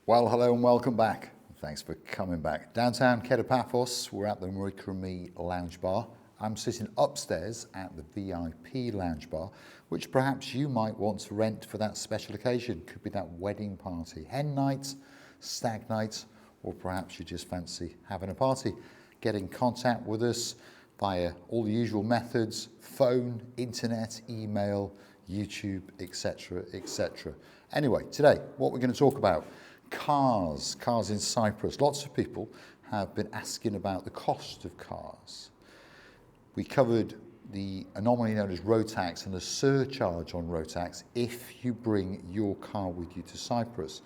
Well, hello and welcome back. Thanks for coming back. Downtown Ketapaphos, we're at the Marika and Me Lounge Bar. I'm sitting upstairs at the VIP Lounge Bar, which perhaps you might want to rent for that special occasion. Could be that wedding party, hen night, stag night, or perhaps you just fancy having a party. Get in contact with us via all the usual methods: phone, internet, email, YouTube, etc., etc. Anyway, today, what we're going to talk about: cars in Cyprus. Lots of people have been asking about the cost of cars. We covered the anomaly known as road tax and the surcharge on road tax if you bring your car with you to Cyprus.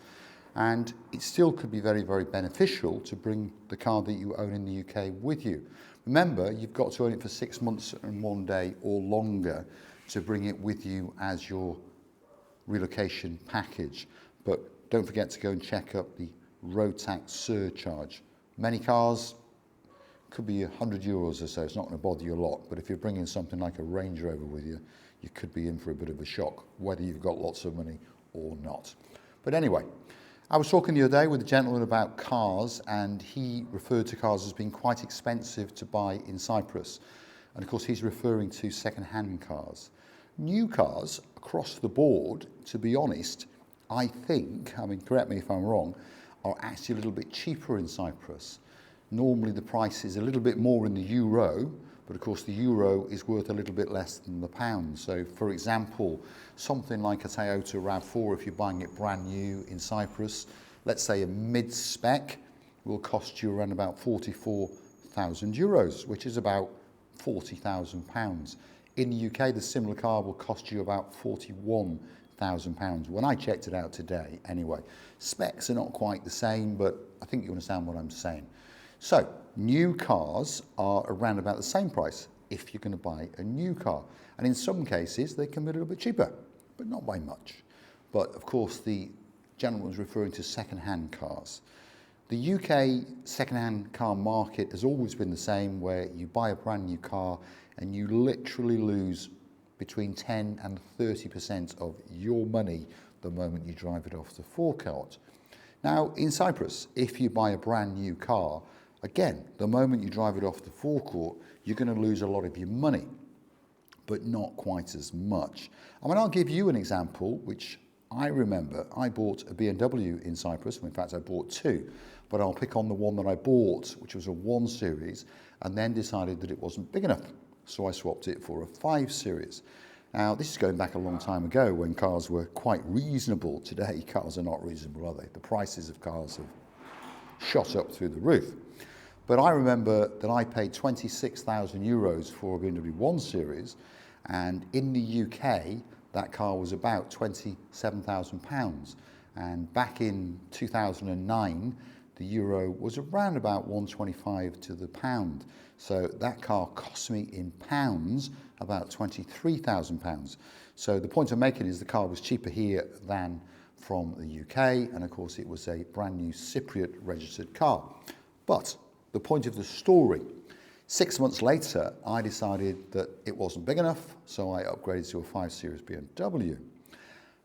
And it still could be very, very beneficial to bring the car that you own in the UK with you. Remember, you've got to own it for 6 months and 1 day or longer to bring it with you as your relocation package. But don't forget to go and check up the road tax surcharge. Many cars could be €100 or so. It's not going to bother you a lot. But if you're bringing something like a Range Rover with you, you could be in for a bit of a shock, whether you've got lots of money or not. But anyway, I was talking the other day with a gentleman about cars, and he referred to cars as being quite expensive to buy in Cyprus. And of course, he's referring to second-hand cars. New cars across the board, to be honest, I think, correct me if I'm wrong, are actually a little bit cheaper in Cyprus. Normally the price is a little bit more in the euro, but of course the euro is worth a little bit less than the pound. So for example, something like a Toyota RAV4, if you're buying it brand new in Cyprus, let's say a mid-spec, will cost you around about €44,000, which is about £40,000. In the UK, the similar car will cost you about £41,000 when I checked it out today. Anyway, specs are not quite the same, but I think you understand what I'm saying. So new cars are around about the same price if you're going to buy a new car. And in some cases, they can be a little bit cheaper, but not by much. But of course, the gentleman was referring to second-hand cars. The UK second-hand car market has always been the same, where you buy a brand new car and you literally lose between 10 and 30% of your money the moment you drive it off the forecourt. Now, in Cyprus, if you buy a brand new car, again, the moment you drive it off the forecourt, you're going to lose a lot of your money, but not quite as much. I'll give you an example, which I remember. I bought a BMW in Cyprus. In fact, I bought two, but I'll pick on the one that I bought, which was a 1 Series, and then decided that it wasn't big enough. So I swapped it for a 5 Series. Now, this is going back a long time ago when cars were quite reasonable. Today, cars are not reasonable, are they? The prices of cars have shot up through the roof. But I remember that I paid €26,000 for a BMW 1 Series, and in the UK, that car was about £27,000. And back in 2009, the euro was around about 125 to the pound. So that car cost me in pounds about £23,000. So the point I'm making is the car was cheaper here than from the UK, and of course it was a brand new Cypriot registered car. But the point of the story, 6 months later, I decided that it wasn't big enough, so I upgraded to a 5 Series BMW.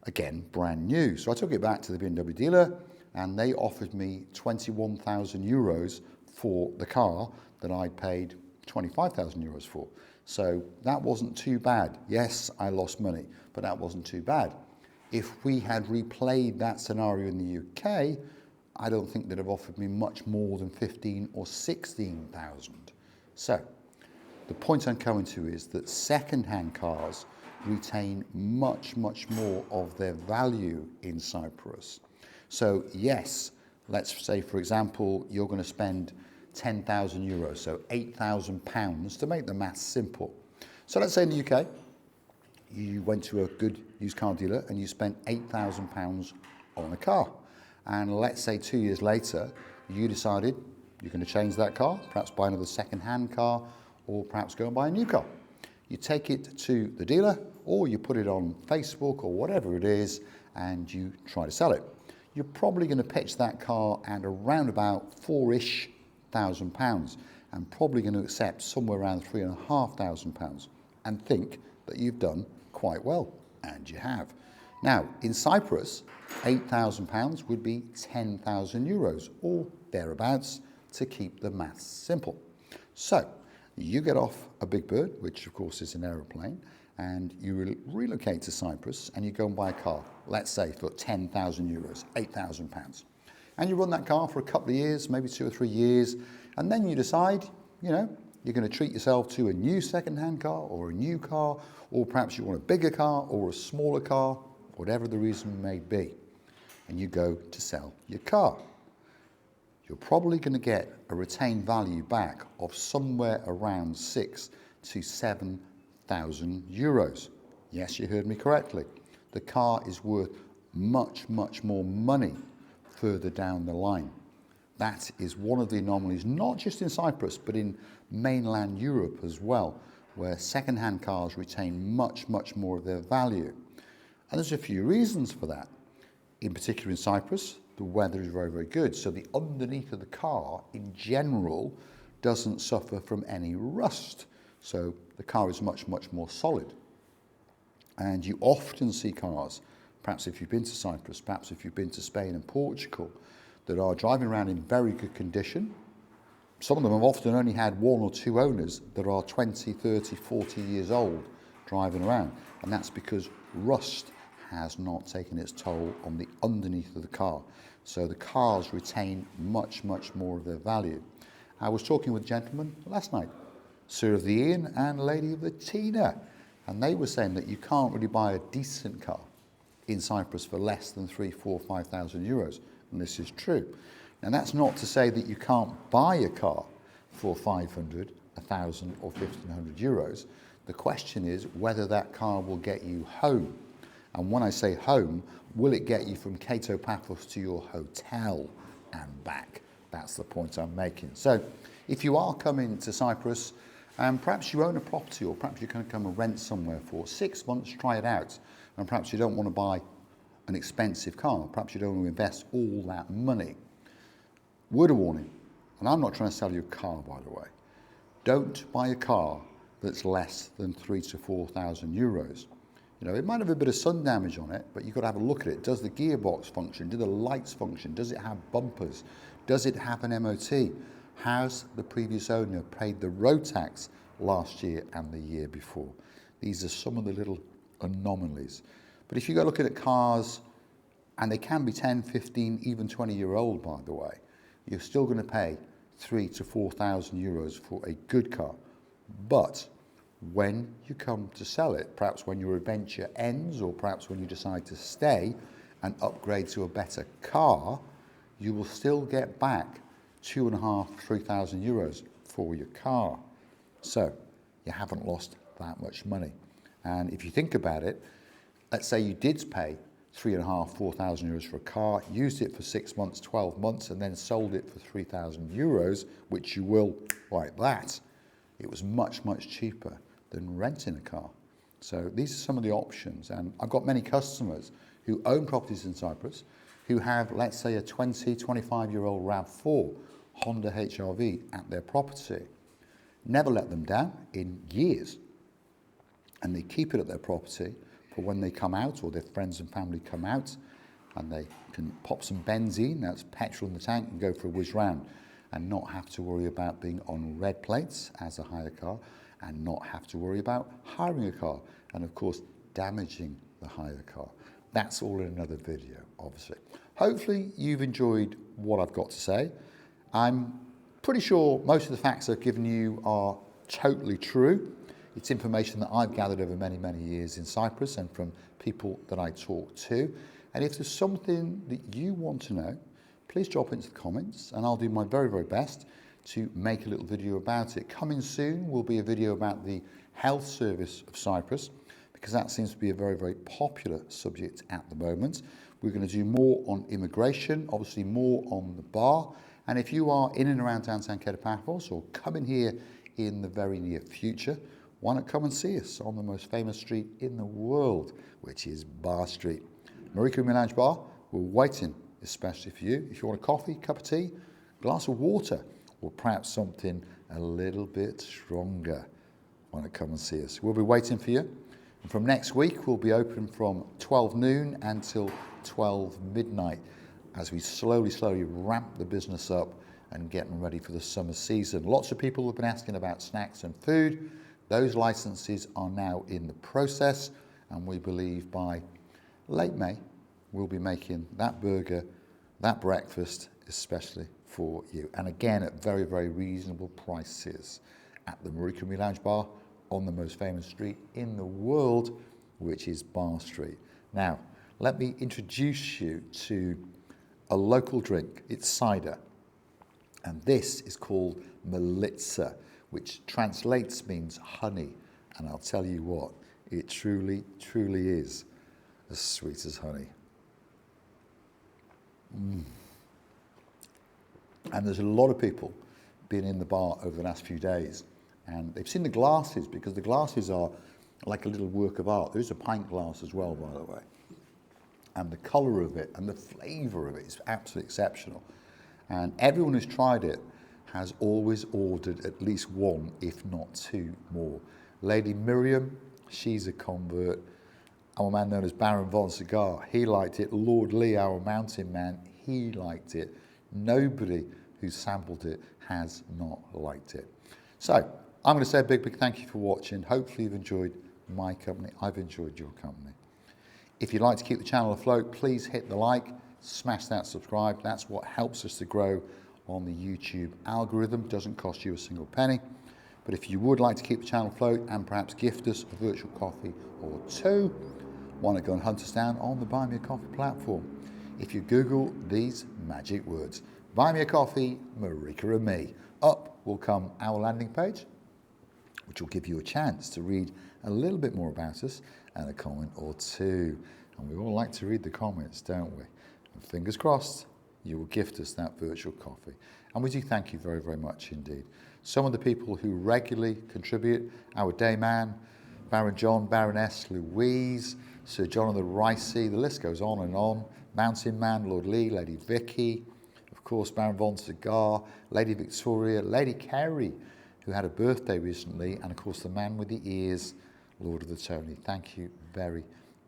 Again, brand new. So I took it back to the BMW dealer, and they offered me €21,000 for the car that I paid €25,000 for. So that wasn't too bad. Yes, I lost money, but that wasn't too bad. If we had replayed that scenario in the UK, I don't think they'd have offered me much more than 15 or 16,000. So the point I'm coming to is that second-hand cars retain much, much more of their value in Cyprus. So yes, let's say, for example, you're going to spend €10,000, so £8,000 to make the maths simple. So let's say in the UK, you went to a good used car dealer and you spent £8,000 on a car. And let's say 2 years later, you decided you're going to change that car, perhaps buy another second-hand car, or perhaps go and buy a new car. You take it to the dealer, or you put it on Facebook or whatever it is, and you try to sell it. You're probably going to pitch that car at around about £4,000, and probably going to accept somewhere around £3,500 and think that you've done quite well, and you have. Now, in Cyprus, £8,000 would be 10,000 euros or thereabouts to keep the maths simple. So you get off a big bird, which of course is an aeroplane, and you relocate to Cyprus and you go and buy a car, let's say for 10,000 euros, £8,000. And you run that car for a couple of years, maybe 2 or 3 years, and then you decide, you're going to treat yourself to a new second-hand car or a new car, or perhaps you want a bigger car or a smaller car, whatever the reason may be, and you go to sell your car. You're probably going to get a retained value back of somewhere around 6,000 to 7,000 euros. Yes, you heard me correctly. The car is worth much, much more money further down the line. That is one of the anomalies, not just in Cyprus, but in mainland Europe as well, where second-hand cars retain much, much more of their value. And there's a few reasons for that. In particular in Cyprus, the weather is very, very good. So the underneath of the car in general doesn't suffer from any rust. So the car is much, much more solid. And you often see cars, perhaps if you've been to Cyprus, perhaps if you've been to Spain and Portugal, that are driving around in very good condition. Some of them have often only had 1 or 2 owners that are 20, 30, 40 years old driving around. And that's because rust has not taken its toll on the underneath of the car. So the cars retain much, much more of their value. I was talking with a gentleman last night, Sir of the Ian and Lady of the Tina, and they were saying that you can't really buy a decent car in Cyprus for less than 3, 4, 5,000 euros, and this is true. Now that's not to say that you can't buy a car for 500, 1,000 or 1,500 euros. The question is whether that car will get you home. And when I say home, will it get you from Kato Paphos to your hotel and back? That's the point I'm making. So if you are coming to Cyprus, and perhaps you own a property, or perhaps you can come and rent somewhere for 6 months, try it out, and perhaps you don't want to buy an expensive car, perhaps you don't want to invest all that money. Word of warning, and I'm not trying to sell you a car, by the way. Don't buy a car that's less than 3,000 to 4,000 euros. It might have a bit of sun damage on it, but you've got to have a look at it. Does the gearbox function? Do the lights function? Does it have bumpers? Does it have an MOT? Has the previous owner paid the road tax last year and the year before? These are some of the little anomalies. But if you go looking at cars, and they can be 10, 15, even 20-year-old, by the way, you're still going to pay 3,000 to 4,000 euros for a good car. But when you come to sell it, perhaps when your adventure ends, or perhaps when you decide to stay and upgrade to a better car, you will still get back 2,500, 3,000 euros for your car. So you haven't lost that much money. And if you think about it, let's say you did pay 3,500, 4,000 euros for a car, used it for 6 months, 12 months, and then sold it for 3,000 euros, which you will like that. It was much, much cheaper than renting a car. So these are some of the options. And I've got many customers who own properties in Cyprus who have, let's say, a 20, 25-year-old RAV4 Honda HR-V at their property. Never let them down in years. And they keep it at their property for when they come out, or their friends and family come out, and they can pop some benzene, that's petrol in the tank, and go for a whiz round, and not have to worry about being on red plates as a hire car, and not have to worry about hiring a car, and of course damaging the hire car. That's all in another video, obviously. Hopefully you've enjoyed what I've got to say. I'm pretty sure most of the facts I've given you are totally true. It's information that I've gathered over many, many years in Cyprus and from people that I talk to. And if there's something that you want to know, please drop it into the comments, and I'll do my very, very best to make a little video about it. Coming soon will be a video about the health service of Cyprus, because that seems to be a very, very popular subject at the moment. We're going to do more on immigration, obviously more on the bar. And if you are in and around downtown Kato Paphos, or coming here in the very near future, why not come and see us on the most famous street in the world, which is Bar Street. Marika Lounge Bar, we're waiting especially for you. If you want a coffee, cup of tea, glass of water, or perhaps something a little bit stronger, why not come and see us? We'll be waiting for you. And from next week, we'll be open from 12 noon until 12 midnight as we slowly ramp the business up and getting ready for the summer season. Lots of people have been asking about snacks and food. Those licenses are now in the process, and we believe by late May, we'll be making that burger, that breakfast, especially for you. And again, at very, very reasonable prices at the Marika Me Lounge Bar on the most famous street in the world, which is Bar Street. Now, let me introduce you to a local drink. It's cider. And this is called Militsa, which translates means honey. And I'll tell you what, it truly, truly is as sweet as honey. And there's a lot of people been in the bar over the last few days, and they've seen the glasses, because the glasses are like a little work of art. There's a pint glass as well, by the way. And the colour of it and the flavour of it is absolutely exceptional. And everyone who's tried it has always ordered at least one, if not two more. Lady Miriam, she's a convert. Our man known as Baron Von Cigar, he liked it. Lord Lee, our mountain man, he liked it. Nobody who's sampled it has not liked it. So I'm going to say a big thank you for watching. Hopefully you've enjoyed my company. I've enjoyed your company. If you'd like to keep the channel afloat, please hit the like, smash that subscribe. That's what helps us to grow on the YouTube algorithm. Doesn't cost you a single penny. But if you would like to keep the channel afloat and perhaps gift us a virtual coffee or two, why not go and hunt us down on the Buy Me a Coffee platform. If you Google these magic words, Buy Me a Coffee, Marika and me, up will come our landing page, which will give you a chance to read a little bit more about us and a comment or two. And we all like to read the comments, don't we? And fingers crossed, you will gift us that virtual coffee. And we do thank you very, very much indeed. Some of the people who regularly contribute, our day man, Baron John, Baroness Louise, Sir Jonathan Ricey, the list goes on and on. Mountain Man, Lord Lee, Lady Vicky, of course, Baron Von Cigar, Lady Victoria, Lady Kerry, who had a birthday recently, and of course the man with the ears, Lord of the Tony. Thank you very,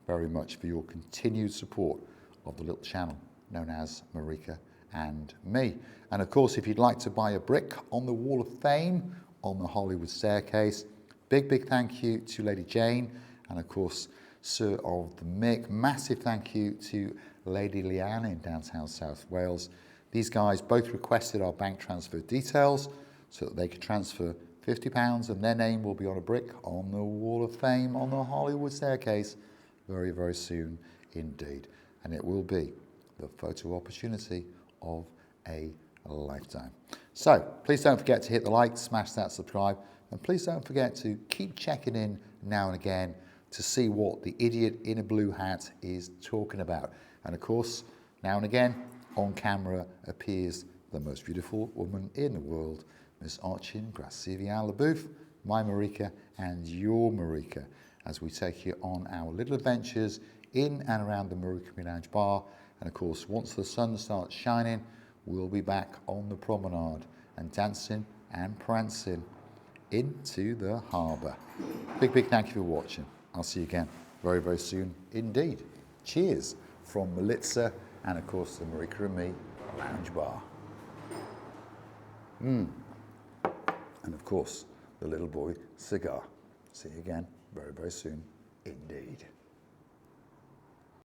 very much for your continued support of the little channel known as Marika and me. And of course, if you'd like to buy a brick on the Wall of Fame on the Hollywood staircase, big thank you to Lady Jane, and of course, Sir of the Mick. Massive thank you to Lady Leanne in downtown South Wales. These guys both requested our bank transfer details so that they could transfer £50 and their name will be on a brick on the Wall of Fame on the Hollywood staircase very, very soon indeed. And it will be the photo opportunity of a lifetime. So please don't forget to hit the like, smash that subscribe, and please don't forget to keep checking in now and again to see what the idiot in a blue hat is talking about. And of course, now and again, on camera appears the most beautiful woman in the world, Miss Archin Gracivian LaBouffe, my Marika and your Marika, as we take you on our little adventures in and around the Marika Me Lounge Bar. And of course, once the sun starts shining, we'll be back on the promenade and dancing and prancing into the harbour. Big thank you for watching. I'll see you again very, very soon indeed. Cheers from Militsa and of course the Marika and me Lounge Bar. And of course, the little boy cigar. See you again very, very soon indeed.